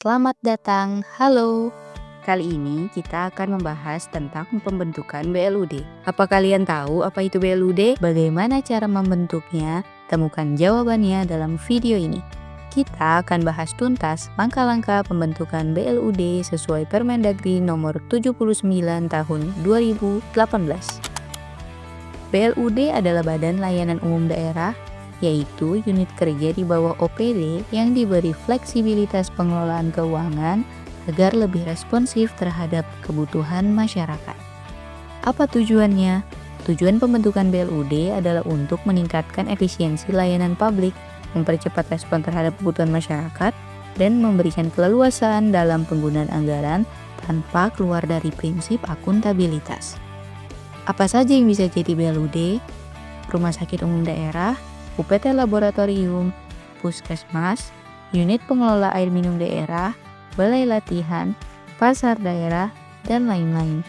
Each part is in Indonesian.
Selamat datang, halo. Kali ini kita akan membahas tentang pembentukan BLUD. Apa kalian tahu apa itu BLUD? Bagaimana cara membentuknya? Temukan jawabannya dalam video ini. Kita akan bahas tuntas langkah-langkah pembentukan BLUD sesuai Permendagri nomor 79 tahun 2018. BLUD adalah Badan Layanan Umum Daerah, yaitu unit kerja di bawah OPD yang diberi fleksibilitas pengelolaan keuangan agar lebih responsif terhadap kebutuhan masyarakat. Apa tujuannya? Tujuan pembentukan BLUD adalah untuk meningkatkan efisiensi layanan publik, mempercepat respon terhadap kebutuhan masyarakat, dan memberikan keleluasaan dalam penggunaan anggaran tanpa keluar dari prinsip akuntabilitas. Apa saja yang bisa jadi BLUD? Rumah sakit umum daerah, UPT laboratorium, puskesmas, unit pengelola air minum daerah, balai latihan, pasar daerah, dan lain-lain.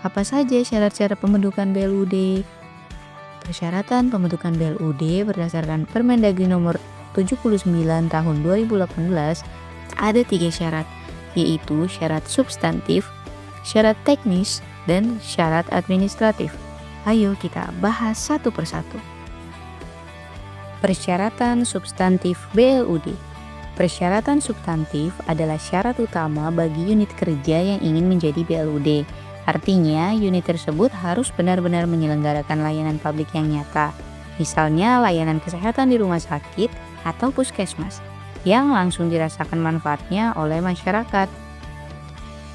Apa saja syarat-syarat pembentukan BLUD? Persyaratan pembentukan BLUD berdasarkan Permendagri nomor 79 tahun 2018 ada 3 syarat, yaitu syarat substantif, syarat teknis, dan syarat administratif. Ayo kita bahas satu persatu. Persyaratan substantif BLUD. Persyaratan substantif adalah syarat utama bagi unit kerja yang ingin menjadi BLUD. Artinya, unit tersebut harus benar-benar menyelenggarakan layanan publik yang nyata. Misalnya, layanan kesehatan di rumah sakit atau puskesmas yang langsung dirasakan manfaatnya oleh masyarakat.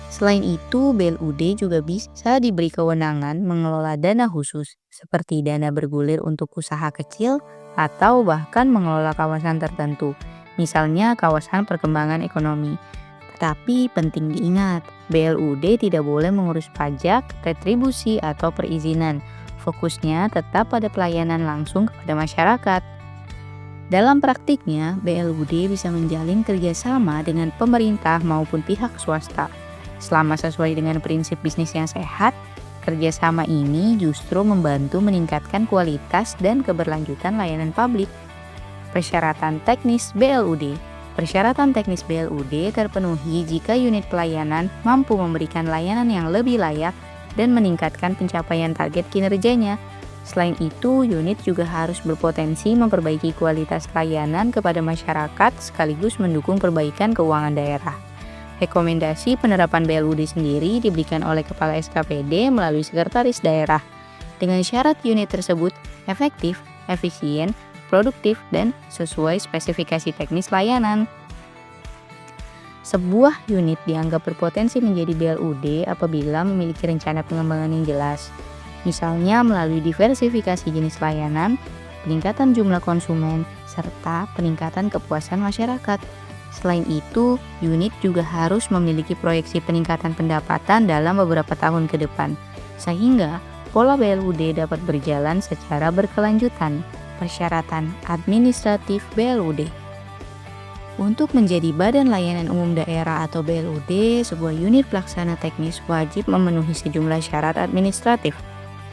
Selain itu, BLUD juga bisa diberi kewenangan mengelola dana khusus, seperti dana bergulir untuk usaha kecil atau bahkan mengelola kawasan tertentu, misalnya kawasan perkembangan ekonomi. Tetapi penting diingat, BLUD tidak boleh mengurus pajak, retribusi, atau perizinan. Fokusnya tetap pada pelayanan langsung kepada masyarakat. Dalam praktiknya, BLUD bisa menjalin kerjasama dengan pemerintah maupun pihak swasta. Selama sesuai dengan prinsip bisnis yang sehat, kerjasama ini justru membantu meningkatkan kualitas dan keberlanjutan layanan publik. Persyaratan teknis BLUD. Persyaratan teknis BLUD terpenuhi jika unit pelayanan mampu memberikan layanan yang lebih layak dan meningkatkan pencapaian target kinerjanya. Selain itu, unit juga harus berpotensi memperbaiki kualitas layanan kepada masyarakat sekaligus mendukung perbaikan keuangan daerah. Rekomendasi penerapan BLUD sendiri diberikan oleh Kepala SKPD melalui Sekretaris Daerah, dengan syarat unit tersebut efektif, efisien, produktif, dan sesuai spesifikasi teknis layanan. Sebuah unit dianggap berpotensi menjadi BLUD apabila memiliki rencana pengembangan yang jelas, misalnya melalui diversifikasi jenis layanan, peningkatan jumlah konsumen, serta peningkatan kepuasan masyarakat. Selain itu, unit juga harus memiliki proyeksi peningkatan pendapatan dalam beberapa tahun ke depan, sehingga pola BLUD dapat berjalan secara berkelanjutan. Persyaratan administratif BLUD. Untuk menjadi Badan Layanan Umum Daerah atau BLUD, sebuah unit pelaksana teknis wajib memenuhi sejumlah syarat administratif.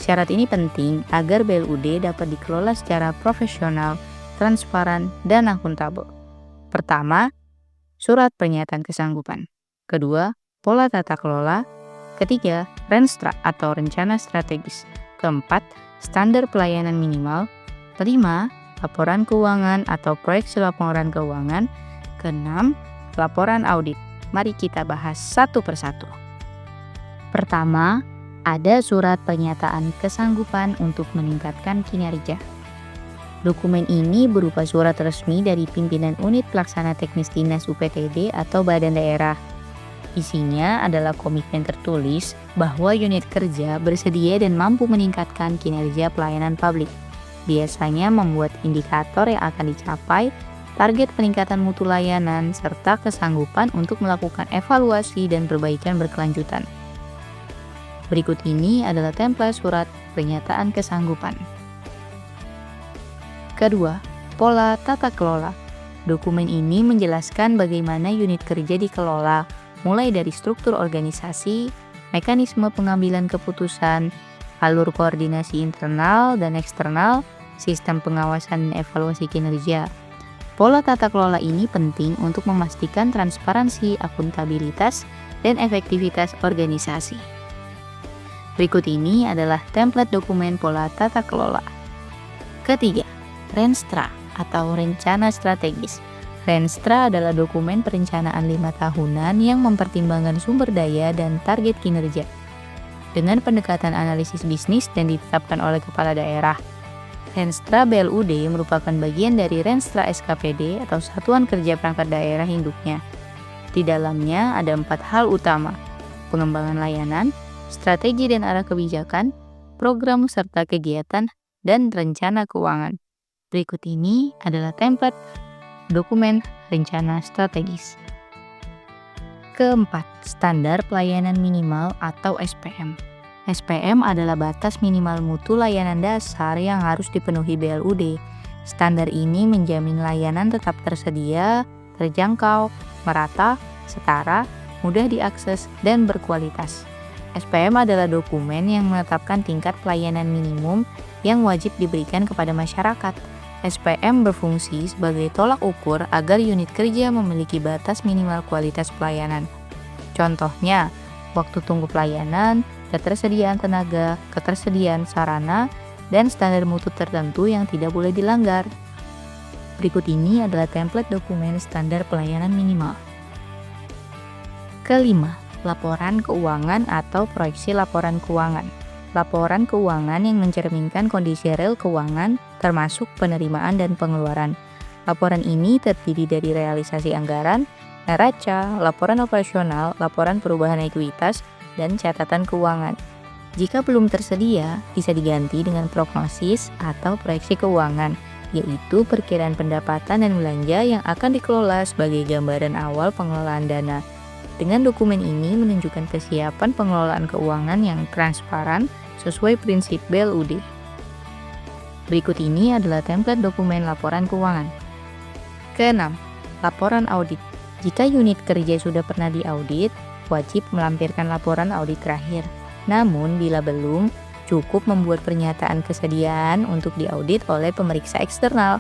Syarat ini penting agar BLUD dapat dikelola secara profesional, transparan, dan akuntabel. Pertama, surat pernyataan kesanggupan. Kedua, pola tata kelola. Ketiga, Renstra atau rencana strategis. Keempat, standar pelayanan minimal. Kelima, laporan keuangan atau proyeksi laporan keuangan. Keenam, laporan audit. Mari kita bahas satu persatu. Pertama, ada surat pernyataan kesanggupan untuk meningkatkan kinerja. Dokumen ini berupa surat resmi dari pimpinan unit pelaksana teknis dinas UPTD atau badan daerah. Isinya adalah komitmen tertulis bahwa unit kerja bersedia dan mampu meningkatkan kinerja pelayanan publik. Biasanya membuat indikator yang akan dicapai, target peningkatan mutu layanan, serta kesanggupan untuk melakukan evaluasi dan perbaikan berkelanjutan. Berikut ini adalah template surat pernyataan kesanggupan. Kedua, pola tata kelola. Dokumen ini menjelaskan bagaimana unit kerja dikelola, mulai dari struktur organisasi, mekanisme pengambilan keputusan, alur koordinasi internal dan eksternal, sistem pengawasan dan evaluasi kinerja. Pola tata kelola ini penting untuk memastikan transparansi, akuntabilitas, dan efektivitas organisasi. Berikut ini adalah template dokumen pola tata kelola. Ketiga, Renstra atau Rencana Strategis. Renstra adalah dokumen perencanaan 5 tahunan yang mempertimbangkan sumber daya dan target kinerja dengan pendekatan analisis bisnis dan ditetapkan oleh kepala daerah. Renstra BLUD merupakan bagian dari Renstra SKPD atau Satuan Kerja Perangkat Daerah induknya. Di dalamnya ada 4 hal utama: pengembangan layanan, strategi dan arah kebijakan, program serta kegiatan, dan rencana keuangan. Berikut ini adalah template dokumen rencana strategis. Keempat, standar pelayanan minimal atau SPM. SPM adalah batas minimal mutu layanan dasar yang harus dipenuhi BLUD. Standar ini menjamin layanan tetap tersedia, terjangkau, merata, setara, mudah diakses, dan berkualitas. SPM adalah dokumen yang menetapkan tingkat pelayanan minimum yang wajib diberikan kepada masyarakat. SPM berfungsi sebagai tolak ukur agar unit kerja memiliki batas minimal kualitas pelayanan. Contohnya, waktu tunggu pelayanan, ketersediaan tenaga, ketersediaan sarana, dan standar mutu tertentu yang tidak boleh dilanggar. Berikut ini adalah template dokumen standar pelayanan minimal. Kelima, laporan keuangan atau proyeksi laporan keuangan. Laporan keuangan yang mencerminkan kondisi real keuangan, termasuk penerimaan dan pengeluaran. Laporan ini terdiri dari realisasi anggaran, neraca, laporan operasional, laporan perubahan ekuitas, dan catatan keuangan. Jika belum tersedia, bisa diganti dengan prognosis atau proyeksi keuangan, yaitu perkiraan pendapatan dan belanja yang akan dikelola sebagai gambaran awal pengelolaan dana. Dengan dokumen ini menunjukkan kesiapan pengelolaan keuangan yang transparan sesuai prinsip BLUD. Berikut ini adalah template dokumen laporan keuangan. Keenam, laporan audit. Jika unit kerja sudah pernah diaudit, wajib melampirkan laporan audit terakhir. Namun, bila belum, cukup membuat pernyataan kesediaan untuk diaudit oleh pemeriksa eksternal.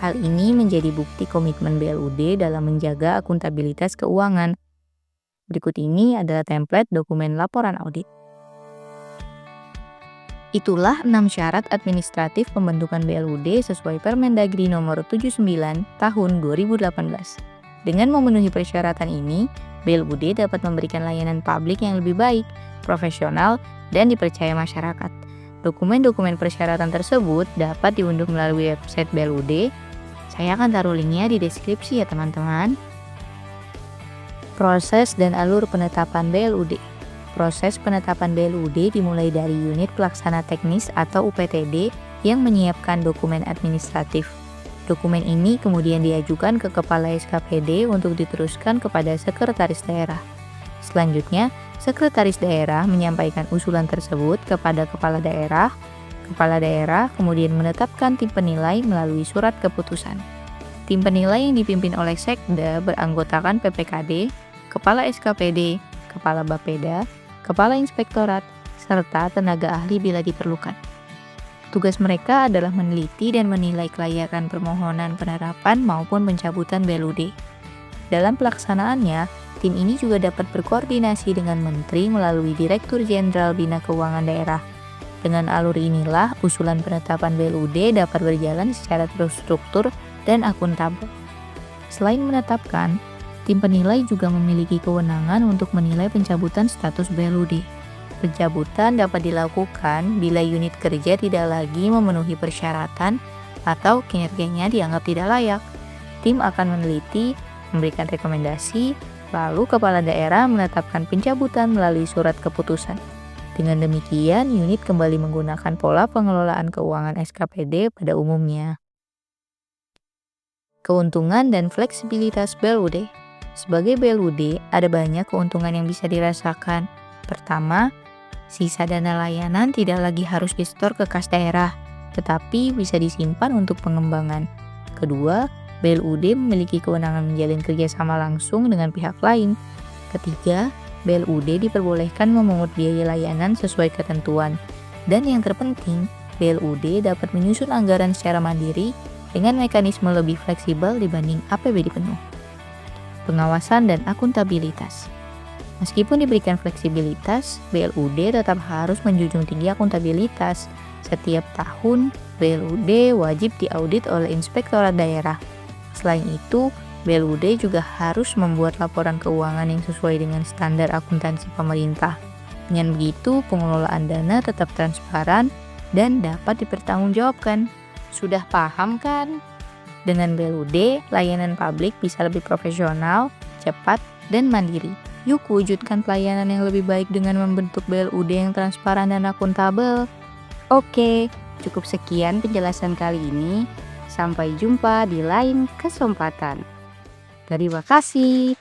Hal ini menjadi bukti komitmen BLUD dalam menjaga akuntabilitas keuangan. Berikut ini adalah template dokumen laporan audit. Itulah 6 syarat administratif pembentukan BLUD sesuai Permendagri nomor 79 tahun 2018. Dengan memenuhi persyaratan ini, BLUD dapat memberikan layanan publik yang lebih baik, profesional, dan dipercaya masyarakat. Dokumen-dokumen persyaratan tersebut dapat diunduh melalui website BLUD. Saya akan taruh linknya di deskripsi ya teman-teman. Proses dan alur penetapan BLUD. Proses penetapan BLUD dimulai dari unit pelaksana teknis atau UPTD yang menyiapkan dokumen administratif. Dokumen ini kemudian diajukan ke Kepala SKPD untuk diteruskan kepada Sekretaris Daerah. Selanjutnya, Sekretaris Daerah menyampaikan usulan tersebut kepada Kepala Daerah. Kepala Daerah kemudian menetapkan tim penilai melalui surat keputusan. Tim penilai yang dipimpin oleh Sekda beranggotakan PPKD, Kepala SKPD, Kepala Bapeda, Kepala Inspektorat, serta tenaga ahli bila diperlukan. Tugas mereka adalah meneliti dan menilai kelayakan permohonan penerapan maupun pencabutan BLUD. Dalam pelaksanaannya, tim ini juga dapat berkoordinasi dengan Menteri melalui Direktur Jenderal Bina Keuangan Daerah. Dengan alur inilah, usulan penetapan BLUD dapat berjalan secara terstruktur dan akuntabel. Selain menetapkan, tim penilai juga memiliki kewenangan untuk menilai pencabutan status BLUD. Pencabutan dapat dilakukan bila unit kerja tidak lagi memenuhi persyaratan atau kinerjanya dianggap tidak layak. Tim akan meneliti, memberikan rekomendasi, lalu kepala daerah menetapkan pencabutan melalui surat keputusan. Dengan demikian, unit kembali menggunakan pola pengelolaan keuangan SKPD pada umumnya. Keuntungan dan fleksibilitas BLUD. Sebagai BLUD, ada banyak keuntungan yang bisa dirasakan. Pertama, sisa dana layanan tidak lagi harus disetor ke kas daerah, tetapi bisa disimpan untuk pengembangan. Kedua, BLUD memiliki kewenangan menjalin kerjasama langsung dengan pihak lain. Ketiga, BLUD diperbolehkan memungut biaya layanan sesuai ketentuan. Dan yang terpenting, BLUD dapat menyusun anggaran secara mandiri dengan mekanisme lebih fleksibel dibanding APBD penuh. Pengawasan dan akuntabilitas. Meskipun diberikan fleksibilitas, BLUD tetap harus menjunjung tinggi akuntabilitas. Setiap tahun, BLUD wajib diaudit oleh inspektorat daerah. Selain itu, BLUD juga harus membuat laporan keuangan yang sesuai dengan standar akuntansi pemerintah. Dengan begitu, pengelolaan dana tetap transparan dan dapat dipertanggungjawabkan. Sudah paham kan? Dengan BLUD, layanan publik bisa lebih profesional, cepat, dan mandiri. Yuk wujudkan pelayanan yang lebih baik dengan membentuk BLUD yang transparan dan akuntabel. Oke, cukup sekian penjelasan kali ini. Sampai jumpa di lain kesempatan. Terima kasih.